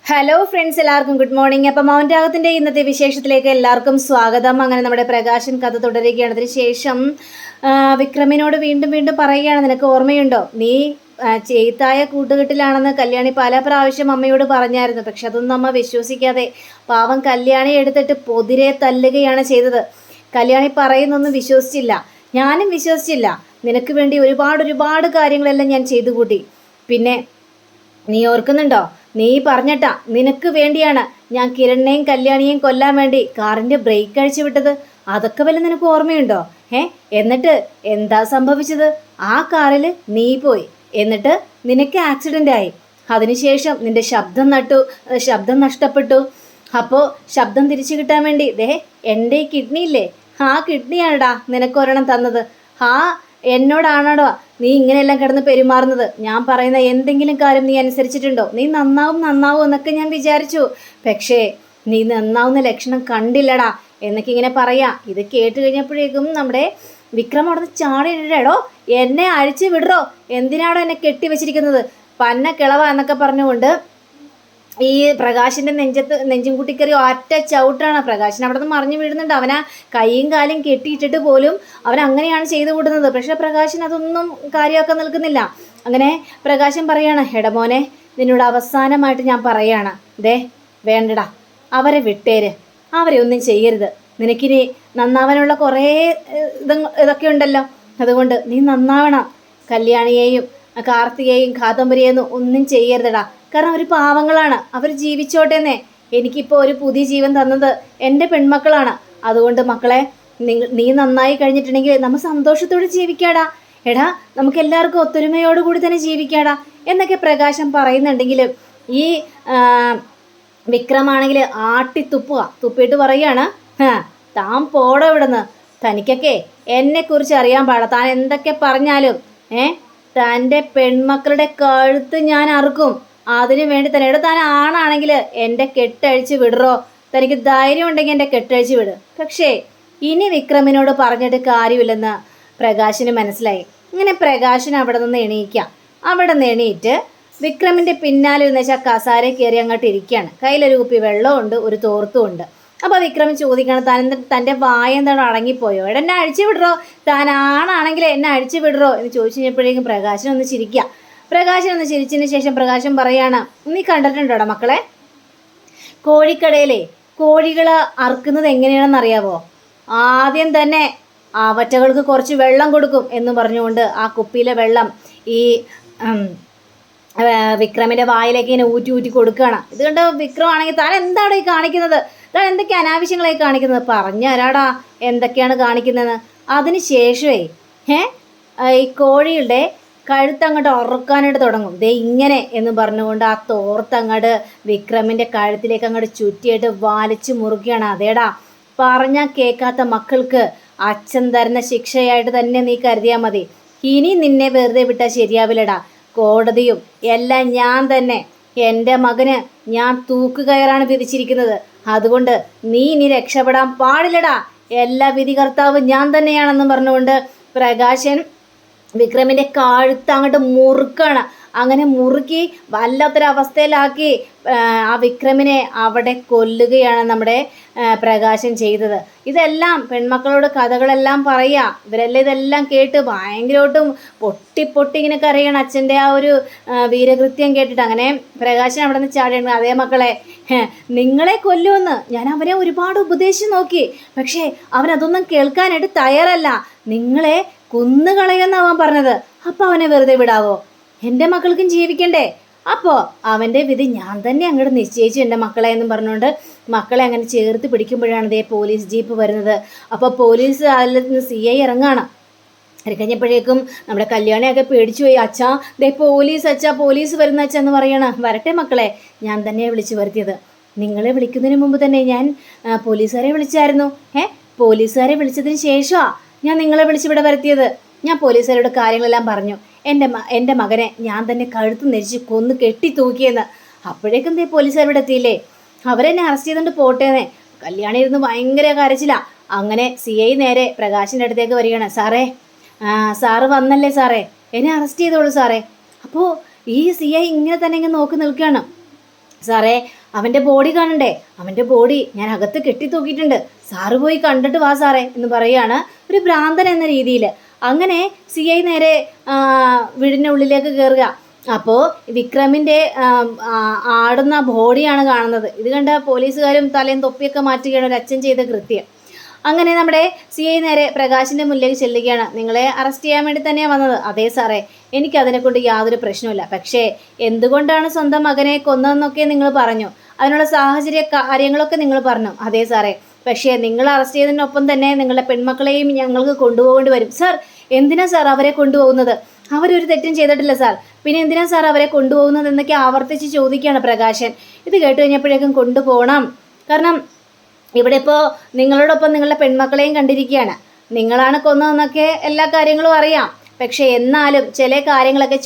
Hello friends, എല്ലാവർക്കും good morning. അപ്പം മൗൻരാഗത്തിൻ്റെ ഇന്നത്തെ വിശേഷത്തിലേക്ക് എല്ലാവർക്കും സ്വാഗതം. അങ്ങനെ നമ്മുടെ പ്രകാശൻ കഥ തുടരുകയാണ്. അതിനുശേഷം വിക്രമിനോട് വീണ്ടും വീണ്ടും പറയുകയാണ്, നിനക്ക് ഓർമ്മയുണ്ടോ, നീ ചെയ്ത്തായ കൂട്ടുകെട്ടിലാണെന്ന് കല്യാണി പല പ്രാവശ്യം അമ്മയോട് പറഞ്ഞായിരുന്നു. പക്ഷെ അതൊന്നും അമ്മ വിശ്വസിക്കാതെ പാവം കല്യാണി എടുത്തിട്ട് പൊതിരെ തല്ലുകയാണ് ചെയ്തത്. കല്യാണി പറയുന്നൊന്നും വിശ്വസിച്ചില്ല, ഞാനും വിശ്വസിച്ചില്ല. നിനക്ക് വേണ്ടി ഒരുപാട് കാര്യങ്ങളെല്ലാം ഞാൻ ചെയ്തു കൂട്ടി. പിന്നെ നീ ഓർക്കുന്നുണ്ടോ, നീ പറഞ്ഞട്ടാ നിനക്ക് വേണ്ടിയാണ് ഞാൻ കിരണിനെയും കല്യാണിയെയും കൊല്ലാൻ വേണ്ടി കാറിൻ്റെ ബ്രേക്ക് അഴിച്ചു വിട്ടത്. അതൊക്കെ വല്ല നിനക്ക് ഓർമ്മയുണ്ടോ? എന്നിട്ട് എന്താ സംഭവിച്ചത്? ആ കാറിൽ നീ പോയി, എന്നിട്ട് നിനക്ക് ആക്സിഡൻ്റ് ആയി. അതിനുശേഷം നിന്റെ ശബ്ദം നഷ്ടപ്പെട്ടു. അപ്പോൾ ശബ്ദം തിരിച്ചു കിട്ടാൻ വേണ്ടി എൻ്റെ ഈ കിഡ്നി ഇല്ലേ, ആ കിഡ്നിയാണടാ നിനക്കൊരെണ്ണം തന്നത്. എന്നോടാണോടോ നീ ഇങ്ങനെയെല്ലാം കിടന്ന് പെരുമാറുന്നത്? ഞാൻ പറയുന്ന എന്തെങ്കിലും കാര്യം നീ അനുസരിച്ചിട്ടുണ്ടോ? നീ നന്നാവും എന്നൊക്കെ ഞാൻ വിചാരിച്ചു, പക്ഷേ നീ നന്നാവുന്ന ലക്ഷണം കണ്ടില്ലടാ എന്നൊക്കെ ഇങ്ങനെ പറയാ. ഇത് കേട്ട് കഴിഞ്ഞപ്പോഴേക്കും നമ്മുടെ വിക്രം അവിടെ നിന്ന് ചാടിയിടോ, എന്നെ അഴിച്ചു വിടറോ, എന്തിനാണോ എന്നെ കെട്ടി വെച്ചിരിക്കുന്നത്, പന്ന കിളവ എന്നൊക്കെ പറഞ്ഞുകൊണ്ട് ഈ പ്രകാശിൻ്റെ നെഞ്ചും കൂട്ടിക്കറി ഒറ്റ ചവിട്ടാണ്. പ്രകാശൻ അവിടെ നിന്ന് മറിഞ്ഞു വീഴുന്നുണ്ട്. അവനാ കൈയും കാലും കെട്ടിയിട്ടിട്ട് പോലും അവൻ അങ്ങനെയാണ് ചെയ്തു കൂടുന്നത്. പക്ഷേ പ്രകാശൻ അതൊന്നും കാര്യമാക്കാൻ നിൽക്കുന്നില്ല. അങ്ങനെ പ്രകാശൻ പറയാണ്, എടമോനെ, നിന്നോട് അവസാനമായിട്ട് ഞാൻ പറയാണ്, വേണ്ടടാ, അവരെ വിട്ടേര്, അവരെ ഒന്നും ചെയ്യരുത്. നിനക്കിനി നന്നാവാനുള്ള കുറേ ഇതൊക്കെ ഉണ്ടല്ലോ, അതുകൊണ്ട് നീ നന്നാവണം. കല്യാണിയെയും കാർത്തികയെയും കാദംബരിയെയും ഒന്നും ചെയ്യരുതടാ, കാരണം അവർ പാവങ്ങളാണ്, അവർ ജീവിച്ചോട്ടെന്നേ. എനിക്കിപ്പോൾ ഒരു പുതിയ ജീവൻ തന്നത് എൻ്റെ പെൺമക്കളാണ്. അതുകൊണ്ട് മക്കളെ, നീ നന്നായി കഴിഞ്ഞിട്ടുണ്ടെങ്കിൽ നമ്മൾ സന്തോഷത്തോടെ ജീവിക്കാടാ. എടാ, നമുക്ക് എല്ലാവർക്കും ഒത്തൊരുമയോടുകൂടി തന്നെ ജീവിക്കാടാ എന്നൊക്കെ പ്രകാശം പറയുന്നുണ്ടെങ്കിലും ഈ വിക്രമാണെങ്കിൽ തുപ്പിയിട്ട് പറയുകയാണ്, താൻ പോടോ ഇവിടുന്ന്, തനിക്കൊക്കെ എന്നെക്കുറിച്ച് അറിയാൻ പാടില്ല. താൻ എന്തൊക്കെ പറഞ്ഞാലും തൻ്റെ പെൺമക്കളുടെ കഴുത്ത് ഞാൻ അറുക്കും. അതിനു വേണ്ടി തന്നെ എടാ, താൻ ആണാണെങ്കിൽ എൻ്റെ കെട്ടഴിച്ച് വിടറോ, തനിക്ക് ധൈര്യം ഉണ്ടെങ്കിൽ എൻ്റെ കെട്ടഴിച്ച് വിട്. പക്ഷേ ഇനി വിക്രമിനോട് പറഞ്ഞിട്ട് കാര്യമില്ലെന്ന് പ്രകാശിന് മനസ്സിലായി. ഇങ്ങനെ പ്രകാശൻ അവിടെ നിന്ന് എണീറ്റ് വിക്രമിൻ്റെ പിന്നാലെ എന്ന് വെച്ചാൽ കസാര കയറി അങ്ങോട്ട് ഇരിക്കുകയാണ്. കയ്യിലൊരു കുപ്പി വെള്ളമുണ്ട്, ഒരു തോർത്തും ഉണ്ട്. അപ്പോൾ വിക്രമൻ ചോദിക്കണം, തൻ്റെ വായ എന്താണ് അടങ്ങിപ്പോയോ, എന്നെ അഴിച്ചു വിടറോ, താൻ ആണാണെങ്കിൽ എന്നെ അഴിച്ചു വിടറോ എന്ന് ചോദിച്ചു കഴിഞ്ഞപ്പോഴേക്കും പ്രകാശനൊന്ന് ചിരിച്ചതിന് ശേഷം പ്രകാശൻ പറയാണ്, നീ കണ്ടിട്ടുണ്ടോടാ മക്കളെ, കോഴിക്കടയിലെ കോഴികൾ അറുക്കുന്നത് എങ്ങനെയാണെന്ന് അറിയാവോ? ആദ്യം തന്നെ അവറ്റകൾക്ക് കുറച്ച് വെള്ളം കൊടുക്കും എന്ന് പറഞ്ഞുകൊണ്ട് ആ കുപ്പിയിലെ വെള്ളം ഈ വിക്രമിൻ്റെ വായിലേക്ക് ഇങ്ങനെ ഊറ്റി കൊടുക്കുകയാണ്. ഇതുകൊണ്ട് വിക്രം ആണെങ്കിൽ താൻ എന്താണ് ഈ കാണിക്കുന്നത്, താൻ എന്തൊക്കെ അനാവശ്യങ്ങളായി കാണിക്കുന്നത്, പറഞ്ഞു തരാടാ എന്തൊക്കെയാണ് കാണിക്കുന്നതെന്ന്. അതിന് ശേഷമേ ഈ കോഴികളുടെ കഴുത്തങ്ങോട്ട് ഉറക്കാനായിട്ട് തുടങ്ങും. ഇങ്ങനെ എന്ന് പറഞ്ഞുകൊണ്ട് ആ തോർത്തങ്ങോട്ട് വിക്രമിൻ്റെ കഴുത്തിലേക്ക് അങ്ങോട്ട് ചുറ്റിയിട്ട് വലിച്ചു മുറുക്കുകയാണ്. അതേടാ, പറഞ്ഞാൽ കേൾക്കാത്ത മക്കൾക്ക് അച്ഛൻ തരുന്ന ശിക്ഷയായിട്ട് തന്നെ നീ കരുതിയാൽ മതി. ഇനി നിന്നെ വെറുതെ വിട്ടാൽ ശരിയാവില്ലടാ. കോടതിയും എല്ലാം ഞാൻ തന്നെ. എൻ്റെ മകന് ഞാൻ തൂക്കുകയറാണ് വിധിച്ചിരിക്കുന്നത്. അതുകൊണ്ട് നീ ഇനി രക്ഷപ്പെടാൻ പാടില്ലടാ. എല്ലാ വിധികർത്താവും ഞാൻ തന്നെയാണെന്നും പറഞ്ഞുകൊണ്ട് പ്രകാശൻ വിക്രമിൻ്റെ കഴുത്ത് അങ്ങോട്ട് മുറുക്കാണ്. അങ്ങനെ മുറുക്കി വല്ലാത്തൊരവസ്ഥയിലാക്കി ആ വിക്രമിനെ അവിടെ കൊല്ലുകയാണ് നമ്മുടെ പ്രകാശൻ ചെയ്തത്. ഇതെല്ലാം പെൺമക്കളോട് കഥകളെല്ലാം പറയുക. ഇവരെല്ലാം ഇതെല്ലാം കേട്ട് ഭയങ്കരമായിട്ടും പൊട്ടി ഇങ്ങനെ കരയണം അച്ഛൻ്റെ ആ ഒരു വീരകൃത്യം കേട്ടിട്ട്. അങ്ങനെ പ്രകാശൻ അവിടെ നിന്ന് ചാടിയാണ്, അതേ മക്കളെ, നിങ്ങളെ കൊല്ലുമെന്ന് ഞാൻ അവനെ ഒരുപാട് ഉപദേശിച്ച് നോക്കി, പക്ഷേ അവനതൊന്നും കേൾക്കാനായിട്ട് തയ്യാറല്ല. നിങ്ങളെ കുന്നുകളയെന്ന് അവൻ പറഞ്ഞത്. അപ്പോൾ അവനെ വെറുതെ വിടാവോ? എൻ്റെ മക്കൾക്കും ജീവിക്കണ്ടേ? അപ്പോൾ അവൻ്റെ വിധി ഞാൻ തന്നെ അങ്ങോട്ട് നിശ്ചയിച്ചു എൻ്റെ മക്കളെ എന്നും പറഞ്ഞുകൊണ്ട് മക്കളെ അങ്ങനെ ചേർത്ത് പിടിക്കുമ്പോഴാണ് പോലീസ് ജീപ്പ് വരുന്നത്. അപ്പോൾ പോലീസ് അതിൽ നിന്ന് CI ഇറങ്ങുകയാണ്. ഇറങ്ങിക്കഴിഞ്ഞപ്പോഴേക്കും നമ്മുടെ കല്യാണിയൊക്കെ പേടിച്ചു പോയി. അച്ഛാ, പോലീസ് വരുന്ന അച്ഛ എന്ന് പറയണം. വരട്ടെ മക്കളെ, ഞാൻ തന്നെയാണ് വിളിച്ചു വരുത്തിയത്. നിങ്ങളെ വിളിക്കുന്നതിന് മുമ്പ് തന്നെ ഞാൻ പോലീസുകാരെ വിളിച്ചായിരുന്നു. പോലീസുകാരെ വിളിച്ചതിന് ശേഷമാണ് ഞാൻ നിങ്ങളെ വിളിച്ചിവിടെ വരുത്തിയത്. ഞാൻ പോലീസുകാരോട് കാര്യങ്ങളെല്ലാം പറഞ്ഞു. എൻ്റെ മകനെ ഞാൻ തന്നെ കഴുത്ത് നെരിച്ച് കൊന്ന് കെട്ടി തൂക്കിയെന്ന്. അപ്പോഴേക്കും പോലീസുകാർ ഇവിടെ എത്തിയില്ലേ, അവരെന്നെ അറസ്റ്റ് ചെയ്തുകൊണ്ട് പോട്ടേന്നേ. കല്യാണി ഇരുന്ന് ഭയങ്കര കരച്ചില്ല. അങ്ങനെ CI നേരെ പ്രകാശിൻ്റെ അടുത്തേക്ക് വരികയാണ്. സാറ് വന്നല്ലേ സാറേ, എന്നെ അറസ്റ്റ് ചെയ്തോളൂ സാറേ. അപ്പോൾ ഈ CI ഇങ്ങനെ തന്നെ ഇങ്ങനെ നോക്കി നിൽക്കുകയാണ്. സാറേ അവൻ്റെ ബോഡി കാണണ്ടേ, അവൻ്റെ ബോഡി ഞാൻ അകത്ത് കെട്ടി തൂക്കിയിട്ടുണ്ട്, സാറ് പോയി കണ്ടിട്ട് വാ സാറേ എന്ന് പറയുകയാണ് ഒരു ഭ്രാന്തൻ എന്ന രീതിയിൽ. അങ്ങനെ CI നേരെ വീടിൻ്റെ ഉള്ളിലേക്ക് കയറുക. അപ്പോൾ വിക്രമിൻ്റെ ആടുന്ന ബോഡിയാണ് കാണുന്നത്. ഇത് കണ്ട പോലീസുകാരും തലയും തൊപ്പിയൊക്കെ മാറ്റുകയാണ് ഒരു അച്ഛൻ ചെയ്ത കൃത്യം. അങ്ങനെ നമ്മുടെ CI നേരെ പ്രകാശിൻ്റെ മുന്നിലേക്ക് ചെല്ലുകയാണ്. നിങ്ങളെ അറസ്റ്റ് ചെയ്യാൻ വേണ്ടി തന്നെയാണ് വന്നത്. അതെ സാറേ, എനിക്കതിനെക്കൊണ്ട് യാതൊരു പ്രശ്നമില്ല. പക്ഷേ എന്തുകൊണ്ടാണ് സ്വന്തം മകനെ കൊന്നതെന്നൊക്കെ നിങ്ങൾ പറഞ്ഞു, അതിനുള്ള സാഹചര്യ കാര്യങ്ങളൊക്കെ നിങ്ങൾ പറഞ്ഞു. അതെ സാറേ, പക്ഷേ നിങ്ങൾ അറസ്റ്റ് ചെയ്തതിനൊപ്പം തന്നെ നിങ്ങളുടെ പെൺമക്കളെയും ഞങ്ങൾക്ക് കൊണ്ടുപോകേണ്ടി വരും. സാർ എന്തിനാ സാർ അവരെ കൊണ്ടുപോകുന്നത്? അവരൊരു തെറ്റും ചെയ്തിട്ടില്ല സാർ, പിന്നെ എന്തിനാ സാർ അവരെ കൊണ്ടുപോകുന്നത് എന്നൊക്കെ ആവർത്തിച്ച് ചോദിക്കുകയാണ് പ്രകാശൻ. ഇത് കേട്ട് കഴിഞ്ഞപ്പോഴേക്കും കൊണ്ടുപോകണം, കാരണം ഇവിടെ ഇപ്പോൾ നിങ്ങളോടൊപ്പം നിങ്ങളുടെ പെൺമക്കളെയും കണ്ടിരിക്കുകയാണ്, നിങ്ങളാണ് കൊന്നതെന്നൊക്കെ എല്ലാ കാര്യങ്ങളും അറിയാം. പക്ഷേ എന്നാലും ചില കാര്യങ്ങളൊക്കെ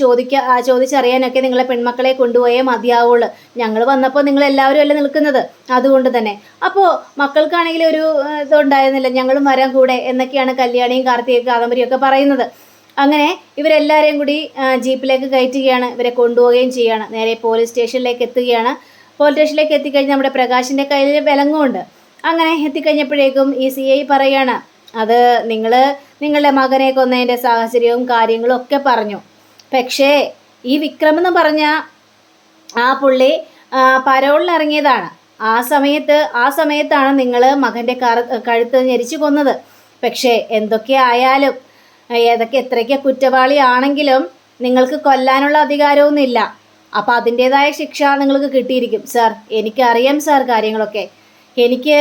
ചോദിച്ചറിയാനൊക്കെ നിങ്ങളെ പെൺമക്കളെ കൊണ്ടുപോയേ മതിയാവുള്ളൂ. ഞങ്ങൾ വന്നപ്പോൾ നിങ്ങളെല്ലാവരും അല്ലേ നിൽക്കുന്നത്, അതുകൊണ്ട് തന്നെ. അപ്പോൾ മക്കൾക്കാണെങ്കിൽ ഒരു ഇതുണ്ടായിരുന്നില്ല, ഞങ്ങളും വരാൻ കൂടെ എന്നൊക്കെയാണ് കല്യാണിയും കാർത്തികയും കാദംബരിയും ഒക്കെ പറയുന്നത്. അങ്ങനെ ഇവരെല്ലാവരെയും കൂടി ജീപ്പിലേക്ക് കയറ്റുകയാണ്, ഇവരെ കൊണ്ടുപോവുകയും ചെയ്യുകയാണ്. നേരെ പോലീസ് സ്റ്റേഷനിലേക്ക് എത്തുകയാണ്. പോലീസ് സ്റ്റേഷനിലേക്ക് എത്തിക്കഴിഞ്ഞ് നമ്മുടെ പ്രകാശിൻ്റെ കയ്യിൽ വിലങ്ങുണ്ട്. അങ്ങനെ എത്തിക്കഴിഞ്ഞപ്പോഴേക്കും ഈ CI പറയാണ്, അത് നിങ്ങളുടെ മകനെ കൊന്നതിൻ്റെ സാഹചര്യവും കാര്യങ്ങളും ഒക്കെ പറഞ്ഞു. പക്ഷേ ഈ വിക്രം എന്ന് പറഞ്ഞ ആ പുള്ളി പരോളിലിറങ്ങിയതാണ്. ആ സമയത്താണ് നിങ്ങൾ മകൻ്റെ കഴുത്ത് ഞെരിച്ചു കൊന്നത്. പക്ഷേ എന്തൊക്കെ ആയാലും എത്രയ്ക്ക് കുറ്റവാളിയാണെങ്കിലും നിങ്ങൾക്ക് കൊല്ലാനുള്ള അധികാരമൊന്നുമില്ല. അപ്പോൾ അതിൻ്റേതായ ശിക്ഷ നിങ്ങൾക്ക് കിട്ടിയിരിക്കും. സാർ എനിക്കറിയാം സാർ കാര്യങ്ങളൊക്കെ, എനിക്ക്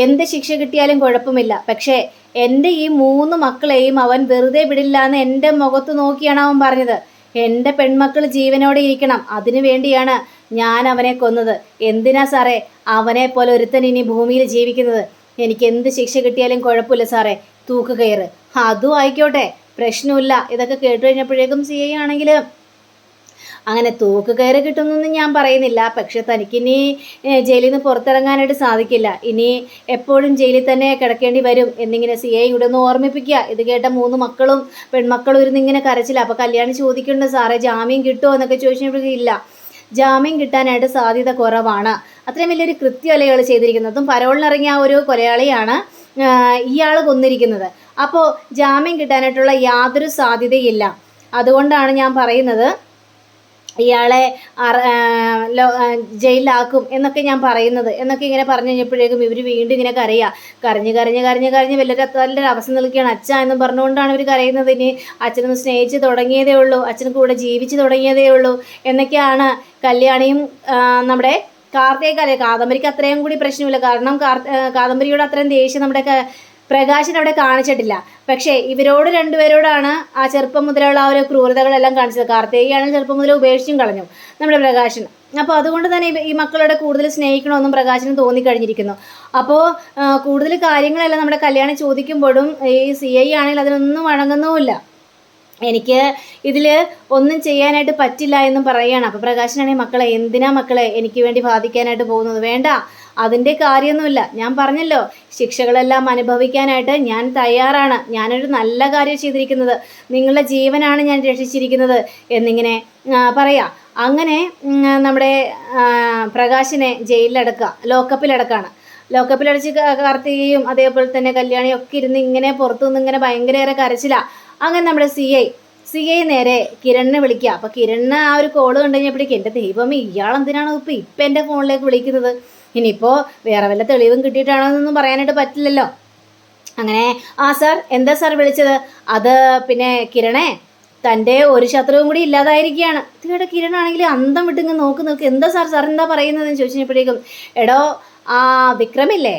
എന്ത് ശിക്ഷ കിട്ടിയാലും കുഴപ്പമില്ല. പക്ഷേ എൻ്റെ ഈ 3 മക്കളെയും അവൻ വെറുതെ വിടില്ല എന്ന് എൻ്റെ മുഖത്ത് നോക്കിയാണ് അവൻ പറഞ്ഞത്. എൻ്റെ പെൺമക്കൾ ജീവനോടെ ഇരിക്കണം, അതിനു വേണ്ടിയാണ് ഞാൻ അവനെ കൊന്നത്. എന്തിനാ സാറേ അവനെ പോലെ ഒരുത്തൻ ഇനി ഭൂമിയിൽ ജീവിക്കുന്നത്? എനിക്ക് എന്ത് ശിക്ഷ കിട്ടിയാലും കുഴപ്പമില്ല സാറേ, തൂക്കുകയറ് അതും ആയിക്കോട്ടെ, പ്രശ്നമില്ല. ഇതൊക്കെ കേട്ട് കഴിഞ്ഞപ്പോഴേക്കും CI ആണെങ്കിൽ അങ്ങനെ തൂക്കുകയറ് കിട്ടുന്നൊന്നും ഞാൻ പറയുന്നില്ല, പക്ഷെ തനിക്കിനി ജയിലിൽ നിന്ന് പുറത്തിറങ്ങാനായിട്ട് സാധിക്കില്ല, ഇനി എപ്പോഴും ജയിലിൽ തന്നെ കിടക്കേണ്ടി വരും എന്നിങ്ങനെ CI ഇവിടെ ഒന്ന് ഓർമ്മിപ്പിക്കുക. ഇത് കേട്ട 3 മക്കളും പെൺമക്കളും ഇരുന്ന് ഇങ്ങനെ കരച്ചില്ല. അപ്പോൾ കല്യാണി ചോദിക്കുന്നുണ്ട്, സാറേ ജാമ്യം കിട്ടുമോ എന്നൊക്കെ ചോദിച്ചപ്പോഴേക്കും ഇല്ല, ജാമ്യം കിട്ടാനായിട്ട് സാധ്യത കുറവാണ്. അത്രയും വലിയൊരു കൃത്യമല്ല ഇയാൾ ചെയ്തിരിക്കുന്നത്. അതും പരോളിനിറങ്ങിയ ആ ഒരു കൊലയാളിയാണ് ഇയാൾ കൊന്നിരിക്കുന്നത്. അപ്പോൾ ജാമ്യം കിട്ടാനായിട്ടുള്ള യാതൊരു സാധ്യതയില്ല. അതുകൊണ്ടാണ് ഞാൻ പറയുന്നത് ഇയാളെ ജയിലിലാക്കും എന്നൊക്കെ ഞാൻ പറയുന്നത് എന്നൊക്കെ ഇങ്ങനെ പറഞ്ഞു കഴിഞ്ഞപ്പോഴേക്കും ഇവർ വീണ്ടും ഇങ്ങനെ കരഞ്ഞ് വലിയൊരു അവസ്ഥ നിൽക്കുകയാണ്. അച്ഛ എന്ന് പറഞ്ഞുകൊണ്ടാണ് ഇവർ കരയുന്നത്. ഇനി അച്ഛനൊന്ന് സ്നേഹിച്ച് തുടങ്ങിയതേ ഉള്ളൂ, അച്ഛന് കൂടെ ജീവിച്ച് തുടങ്ങിയതേ ഉള്ളൂ എന്നൊക്കെയാണ് കല്യാണിയും നമ്മുടെ കാദംബരിക്ക് അത്രയും കൂടി പ്രശ്നമില്ല. കാരണം കാദംബരിയോട് അത്രയും ദേഷ്യം നമ്മുടെ പ്രകാശൻ അവിടെ കാണിച്ചിട്ടില്ല. പക്ഷേ ഇവരോട് രണ്ടുപേരോടാണ് ആ ചെറുപ്പം മുതലുള്ള ആ ഒരു ക്രൂരതകളെല്ലാം കാണിച്ചത്. കാർത്തികയാണെങ്കിൽ ചെറുപ്പം മുതലേ ഉപേക്ഷിച്ചും കളഞ്ഞു നമ്മുടെ പ്രകാശൻ. അപ്പോൾ അതുകൊണ്ട് തന്നെ ഈ മക്കളോട് കൂടുതൽ സ്നേഹിക്കണമെന്നും പ്രകാശന് തോന്നിക്കഴിഞ്ഞിരിക്കുന്നു. അപ്പോൾ കൂടുതൽ കാര്യങ്ങളെല്ലാം നമ്മുടെ കല്യാണം ചോദിക്കുമ്പോഴും ഈ CI ആണെങ്കിൽ അതിനൊന്നും വഴങ്ങുന്നുമില്ല. എനിക്ക് ഇതിൽ ഒന്നും ചെയ്യാനായിട്ട് പറ്റില്ല എന്നും പറയുകയാണ്. അപ്പോൾ പ്രകാശനാണെങ്കിൽ മക്കളെ എന്തിനാ മക്കളെ എനിക്ക് വേണ്ടി ബാധിക്കാനായിട്ട് പോകുന്നത്? വേണ്ട, അതിൻ്റെ കാര്യമൊന്നുമില്ല. ഞാൻ പറഞ്ഞല്ലോ, ശിക്ഷകളെല്ലാം അനുഭവിക്കാനായിട്ട് ഞാൻ തയ്യാറാണ്. ഞാനൊരു നല്ല കാര്യം ചെയ്തിരിക്കുന്നത്, നിങ്ങളുടെ ജീവനാണ് ഞാൻ രക്ഷിച്ചിരിക്കുന്നത് എന്നിങ്ങനെ പറയാം. അങ്ങനെ നമ്മുടെ പ്രകാശിനെ ജയിലിലടക്കുക, ലോക്കപ്പിലടക്കാണ്. ലോക്കപ്പിലടച്ച് കാർത്തികയും അതേപോലെ തന്നെ കല്യാണിയും ഒക്കെ ഇരുന്ന് ഇങ്ങനെ പുറത്തു നിന്ന് ഇങ്ങനെ ഭയങ്കര കരച്ചിലാണ്. അങ്ങനെ നമ്മുടെ CI നേരെ കിരണിനെ വിളിക്കുക. അപ്പോൾ കിരണിന് ആ ഒരു കോള് കണ്ടു കഴിഞ്ഞപ്പോഴേക്കും എൻ്റെ ദൈവമേ, ഇയാളെന്തിനാണ് ഇപ്പം എൻ്റെ ഫോണിലേക്ക് വിളിക്കുന്നത്? ഇനിയിപ്പോൾ വേറെ വല്ല തെളിവും കിട്ടിയിട്ടാണോ എന്നൊന്നും പറയാനായിട്ട് പറ്റില്ലല്ലോ. അങ്ങനെ സാർ എന്താ സാർ വിളിച്ചത്? അത് പിന്നെ കിരണേ, തൻ്റെ ഒരു ശത്രുവും കൂടി ഇല്ലാതായിരിക്കുകയാണ്. ഇതിവിടെ കിരണാണെങ്കിൽ അന്തം വിട്ടിങ്ങ് നോക്ക് എന്താ സാർ എന്താ പറയുന്നതെന്ന് ചോദിച്ചപ്പോഴേക്കും, എടോ വിക്രമില്ലേ,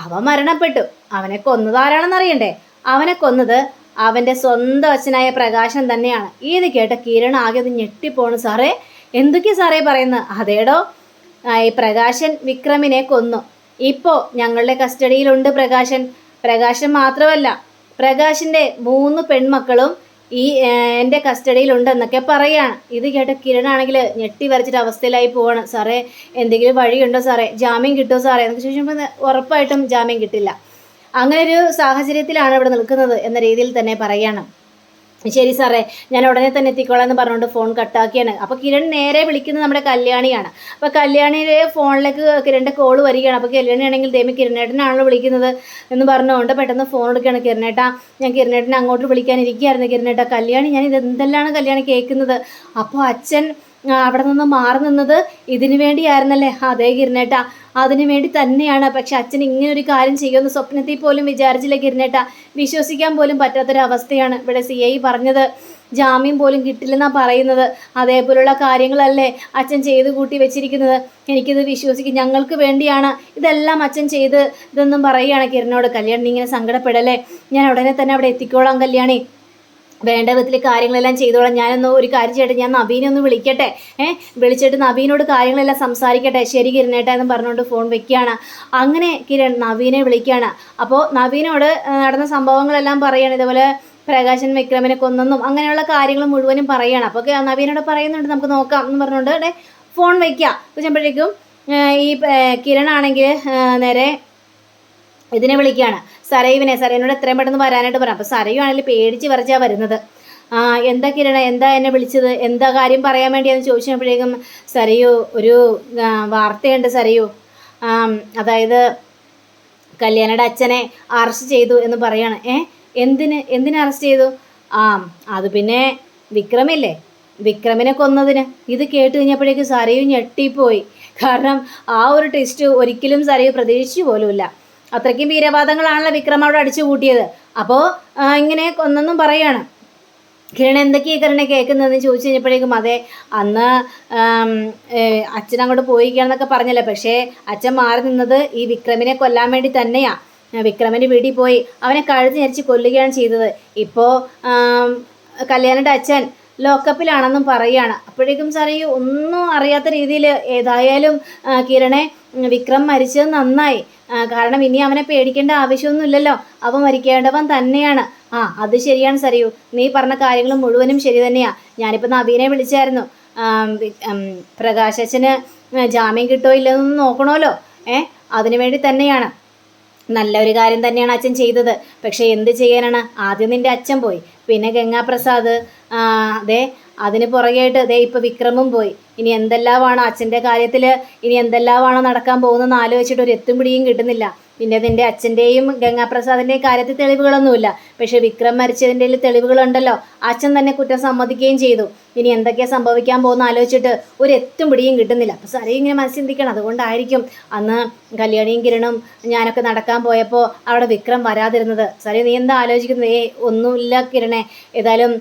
അവൻ മരണപ്പെട്ടു. അവനെ കൊന്നത് ആരാണെന്ന് അറിയണ്ടേ? അവനെ കൊന്നത് അവൻ്റെ സ്വന്തം അച്ഛനായ പ്രകാശൻ തന്നെയാണ്. ഇത് കേട്ട കിരൺ ആകെ ഒന്ന് ഞെട്ടിപ്പോണ്. സാറേ എന്തൊക്കെയാ സാറേ പറയുന്നത്? അതേടോ, ഈ പ്രകാശൻ വിക്രമിനെ കൊന്നു. ഇപ്പോൾ ഞങ്ങളുടെ കസ്റ്റഡിയിലുണ്ട് പ്രകാശൻ മാത്രമല്ല, പ്രകാശിൻ്റെ 3 പെൺമക്കളും എൻ്റെ കസ്റ്റഡിയിലുണ്ടെന്നൊക്കെ പറയുകയാണ്. ഇത് കേട്ട കിരണാണെങ്കിൽ ഞെട്ടി വരച്ചിട്ട് അവസ്ഥയിലായി പോവാണ്. സാറേ എന്തെങ്കിലും വഴിയുണ്ടോ സാറേ? ജാമ്യം കിട്ടുമോ സാറേ എന്നൊക്കെ ചോദിക്കുമ്പോൾ ഉറപ്പായിട്ടും ജാമ്യം കിട്ടില്ല. അങ്ങനെ ഒരു സാഹചര്യത്തിലാണ് ഇവിടെ നിൽക്കുന്നത് എന്ന രീതിയിൽ തന്നെ പറയണം. ശരി സാറേ, ഞാൻ ഉടനെ തന്നെ എത്തിക്കോളാം എന്ന് പറഞ്ഞുകൊണ്ട് ഫോൺ കട്ടാക്കിയാണ്. അപ്പോൾ കിരൺ നേരെ വിളിക്കുന്നത് നമ്മുടെ കല്യാണിയാണ്. അപ്പോൾ കല്യാണിയുടെ ഫോണിലേക്ക് കിരണിൻ്റെ കോൾ വരികയാണ്. അപ്പോൾ കല്യാണിയാണെങ്കിൽ ദൈവം കിരണേട്ടനാണല്ലോ വിളിക്കുന്നത് എന്ന് പറഞ്ഞുകൊണ്ട് പെട്ടെന്ന് ഫോൺ എടുക്കുകയാണ്. കിരണേട്ടാ, ഞാൻ കിരണേട്ടനെ അങ്ങോട്ട് വിളിക്കാനിരിക്കുകയായിരുന്നു കിരണേട്ടാ. കല്യാണി, ഞാൻ ഇതെന്തെല്ലാണ് കല്യാണി കേൾക്കുന്നത്? അപ്പോൾ അച്ഛൻ അവിടെ നിന്ന് മാറി നിന്നത് ഇതിനു വേണ്ടിയായിരുന്നല്ലേ? അതേ കിരണേട്ട, അതിനു വേണ്ടി തന്നെയാണ്. പക്ഷെ അച്ഛൻ ഇങ്ങനെ ഒരു കാര്യം ചെയ്യുമെന്ന് സ്വപ്നത്തിൽ പോലും വിചാരിച്ചില്ല കിരണേട്ട. വിശ്വസിക്കാൻ പോലും പറ്റാത്തൊരവസ്ഥയാണ്. ഇവിടെ CI പറഞ്ഞത് ജാമ്യം പോലും കിട്ടില്ലെന്നാണ് പറയുന്നത്. അതേപോലുള്ള കാര്യങ്ങളല്ലേ അച്ഛൻ ചെയ്ത് കൂട്ടി വെച്ചിരിക്കുന്നത്. എനിക്കിത് വിശ്വസിക്കും. ഞങ്ങൾക്ക് വേണ്ടിയാണ് ഇതെല്ലാം അച്ഛൻ ചെയ്ത് ഇതെന്നും പറയുകയാണ് കിരണോട്. കല്യാണി, നീ ഇങ്ങനെ സങ്കടപ്പെടല്ലേ, ഞാൻ ഉടനെ തന്നെ അവിടെ എത്തിക്കോളാം കല്യാണി, വേണ്ട വിധത്തിൽ കാര്യങ്ങളെല്ലാം ചെയ്തോളാം. ഞാനൊന്ന് ഒരു കാര്യം ചെയ്യട്ടെ, ഞാൻ നവീനെ ഒന്ന് വിളിക്കട്ടെ, വിളിച്ചിട്ട് നവീനോട് കാര്യങ്ങളെല്ലാം സംസാരിക്കട്ടെ. ശരി കിരണേട്ട എന്ന് പറഞ്ഞുകൊണ്ട് ഫോൺ വെക്കുകയാണ്. അങ്ങനെ കിരൺ നവീനെ വിളിക്കുകയാണ്. അപ്പോൾ നവീനോട് നടന്ന സംഭവങ്ങളെല്ലാം പറയുകയാണ്. ഇതേപോലെ പ്രകാശൻ വിക്രമിനെ കൊന്നെന്നും അങ്ങനെയുള്ള കാര്യങ്ങൾ മുഴുവനും പറയുകയാണ്. അപ്പോൾ നവീനോട് പറയുന്നുണ്ട് നമുക്ക് നോക്കാം എന്ന് പറഞ്ഞുകൊണ്ട് ഫോൺ വയ്ക്കുക. വെച്ചപ്പോഴേക്കും ഈ കിരണാണെങ്കിൽ നേരെ ഇതിനെ വിളിക്കുകയാണ്, സരയുവിനെ. സരയുനോട് എത്രയും പെട്ടെന്ന് വരാനായിട്ട് പറയാം. അപ്പോൾ സരയു ആണെങ്കിൽ പേടിച്ച് വരച്ചാണ് വരുന്നത്. എന്താ കിരണ, എന്താ എന്നെ വിളിച്ചത്, എന്താ കാര്യം പറയാൻ വേണ്ടിയെന്ന് ചോദിച്ചപ്പോഴേക്കും സരയു, ഒരു വാർത്തയുണ്ട് സരയു, അതായത് കല്യാണിയുടെ അച്ഛനെ അറസ്റ്റ് ചെയ്തു എന്ന് പറയാണ്. എന്തിന് അറസ്റ്റ് ചെയ്തു? അത് പിന്നെ വിക്രമില്ലേ, വിക്രമിനെ കൊന്നതിന്. ഇത് കേട്ട് കഴിഞ്ഞപ്പോഴേക്കും സരയു ഞെട്ടിപ്പോയി. കാരണം ആ ഒരു ടെസ്റ്റ് ഒരിക്കലും സരയു പ്രതീക്ഷിച്ചു പോലുമില്ല. അത്രയ്ക്കും വീരവാദങ്ങളാണല്ലോ വിക്രം അവിടെ അടിച്ചു കൂട്ടിയത്. അപ്പോൾ ഇങ്ങനെ കൊന്നെന്നും പറയാണ്. കിരൺ എന്തൊക്കെയാണ് കിരണെ കേൾക്കുന്നതെന്ന് ചോദിച്ചു കഴിഞ്ഞപ്പോഴേക്കും അതെ, അന്ന് അച്ഛൻ അങ്ങോട്ട് പോയിക്കാന്നൊക്കെ പറഞ്ഞല്ലോ, പക്ഷേ അച്ഛൻ മാറി നിന്നത് ഈ വിക്രമിനെ കൊല്ലാൻ വേണ്ടി തന്നെയാണ്. വിക്രമിൻ്റെ വീട്ടിൽ പോയി അവനെ കഴുത്ത് ഞെരിച്ച് കൊല്ലുകയാണ് ചെയ്തത്. ഇപ്പോൾ കല്യാണിയുടെ അച്ഛൻ ലോക്കപ്പിലാണെന്നും പറയുകയാണ്. അപ്പോഴേക്കും സരയു ഒന്നും അറിയാത്ത രീതിയിൽ ഏതായാലും കിരണെ വിക്രം മരിച്ചത് നന്നായി. കാരണം ഇനി അവനെ പേടിക്കേണ്ട ആവശ്യമൊന്നുമില്ലല്ലോ, അവൻ മരിക്കേണ്ടവൻ തന്നെയാണ്. അത് ശരിയാണ് സരയു, നീ പറഞ്ഞ കാര്യങ്ങൾ മുഴുവനും ശരി തന്നെയാണ്. ഞാനിപ്പോൾ നവീനെ വിളിച്ചായിരുന്നു. പ്രകാശന് ജാമ്യം കിട്ടോ ഇല്ലെന്നൊന്ന് നോക്കണമല്ലോ. അതിനുവേണ്ടി തന്നെയാണ്. നല്ലൊരു കാര്യം തന്നെയാണ് അച്ഛൻ ചെയ്തത്. പക്ഷേ എന്ത് ചെയ്യാനാണ്, ആദ്യം നിൻ്റെ അച്ഛൻ പോയി, പിന്നെ ഗംഗാപ്രസാദ്, അതെ അതിന് പുറകെയായിട്ട് ദേ ഇപ്പോൾ വിക്രമും പോയി. ഇനി എന്തെല്ലാമാണോ അച്ഛൻ്റെ കാര്യത്തിൽ, ഇനി എന്തെല്ലാമാണോ നടക്കാൻ പോകുന്നതെന്ന് ആലോചിച്ചിട്ട് ഒരു എത്തും പിടിയും കിട്ടുന്നില്ല. പിന്നെ നിൻ്റെ അച്ഛൻ്റെയും ഗംഗാപ്രസാദിൻ്റെയും കാര്യത്തിൽ തെളിവുകളൊന്നുമില്ല, പക്ഷേ വിക്രം മരിച്ചതിൻ്റെ തെളിവുകളുണ്ടല്ലോ. അച്ഛൻ തന്നെ കുറ്റം സമ്മതിക്കുകയും ചെയ്തു. ഇനി എന്തൊക്കെയാണ് സംഭവിക്കാൻ പോകുന്ന ആലോചിച്ചിട്ട് ഒരു എത്തും പിടിയും കിട്ടുന്നില്ല. അപ്പോൾ സരി ഇങ്ങനെ മനസ്സിന്തിക്കണം. അതുകൊണ്ടായിരിക്കും അന്ന് കല്യാണിയും കിരണും ഞാനൊക്കെ നടക്കാൻ പോയപ്പോൾ അവിടെ വിക്രം വരാതിരുന്നത്. സരി, നീ എന്താ ആലോചിക്കുന്നത്? ഒന്നുമില്ല കിരണേ, ഏതായാലും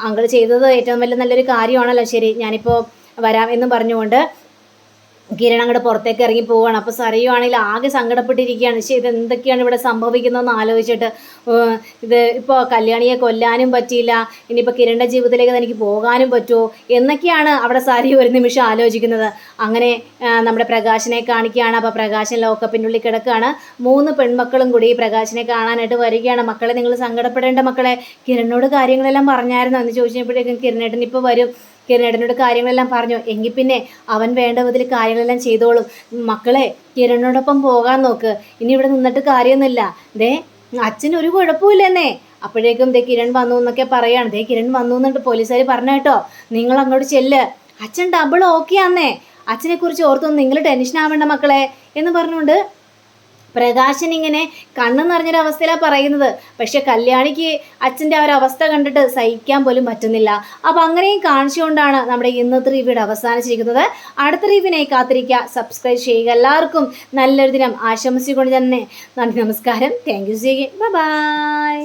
അങ്കിൾ ചെയ്തത് ഏറ്റവും വലിയ നല്ലൊരു കാര്യമാണല്ലോ. ശരി, ഞാനിപ്പോൾ വരാം എന്നും പറഞ്ഞുകൊണ്ട് കിരൺ അങ്ങോട്ട് പുറത്തേക്ക് ഇറങ്ങി പോവുകയാണ്. അപ്പോൾ സരയു ആണെങ്കിൽ ആകെ സങ്കടപ്പെട്ടിരിക്കുകയാണ്. പക്ഷേ ഇതെന്തൊക്കെയാണ് ഇവിടെ സംഭവിക്കുന്നതെന്ന് ആലോചിച്ചിട്ട്. ഇത് ഇപ്പോൾ കല്യാണിയെ കൊല്ലാനും പറ്റിയില്ല, ഇനിയിപ്പോൾ കിരണിൻ്റെ ജീവിതത്തിലേക്ക് തനിക്ക് പോകാനും പറ്റുമോ എന്നൊക്കെയാണ് അവിടെ സരയു ഒരു നിമിഷം ആലോചിക്കുന്നത്. അങ്ങനെ നമ്മുടെ പ്രകാശനെ കാണിക്കുകയാണ്. അപ്പോൾ പ്രകാശൻ ലോക്കപ്പിൻ്റെ ഉള്ളിൽ കിടക്കുകയാണ്. 3 പെൺമക്കളും കൂടി പ്രകാശനെ കാണാനായിട്ട് വരികയാണ്. മക്കളെ, നിങ്ങൾ സങ്കടപ്പെടേണ്ട മക്കളെ, കിരണിനോട് കാര്യങ്ങളെല്ലാം പറഞ്ഞായിരുന്നു എന്ന് ചോദിച്ചപ്പോഴേക്കും കിരണേട്ടൻ ഇപ്പോൾ വരും, കിരണേട്ടനോട് കാര്യങ്ങളെല്ലാം പറഞ്ഞു, എങ്കിൽ പിന്നെ അവൻ വേണ്ട വിധത്തിൽ കാര്യങ്ങളെല്ലാം ചെയ്തോളും. മക്കളെ, കിരണോടൊപ്പം പോകാൻ നോക്ക്, ഇനി ഇവിടെ നിന്നിട്ട് കാര്യമൊന്നുമില്ല. അച്ഛനൊരു കുഴപ്പമില്ലെന്നേ. അപ്പോഴേക്കും കിരൺ വന്നു എന്നൊക്കെ പറയാണ്. കിരൺ വന്നു എന്നിട്ട് പോലീസുകാർ പറഞ്ഞ കേട്ടോ, നിങ്ങൾ അങ്ങോട്ട് ചെല്ല്, അച്ഛൻ ഡബിൾ ഓക്കെ ആന്നേ, അച്ഛനെക്കുറിച്ച് ഓർത്തൊന്നും നിങ്ങൾ ടെൻഷൻ ആവേണ്ട മക്കളെ എന്ന് പറഞ്ഞുകൊണ്ട് പ്രകാശൻ ഇങ്ങനെ കണ്ണു നിറഞ്ഞൊരവസ്ഥയിലാണ് പറയുന്നത്. പക്ഷെ കല്യാണിക്ക് അച്ഛൻ്റെ ആ ഒരു അവസ്ഥ കണ്ടിട്ട് സഹിക്കാൻ പോലും പറ്റുന്നില്ല. അപ്പം അങ്ങനെയും കാണിച്ചുകൊണ്ടാണ് നമ്മുടെ ഇന്നത്തെ റിവ്യൂടെ അവസാനിച്ചിരിക്കുന്നത്. അടുത്ത റിവ്യൂവിനായി കാത്തിരിക്കുക, സബ്സ്ക്രൈബ് ചെയ്യുക. എല്ലാവർക്കും നല്ലൊരു ദിനം ആശംസിച്ചുകൊണ്ട് തന്നെ നന്ദി, നമസ്കാരം, താങ്ക് യു, ബൈ ബൈ.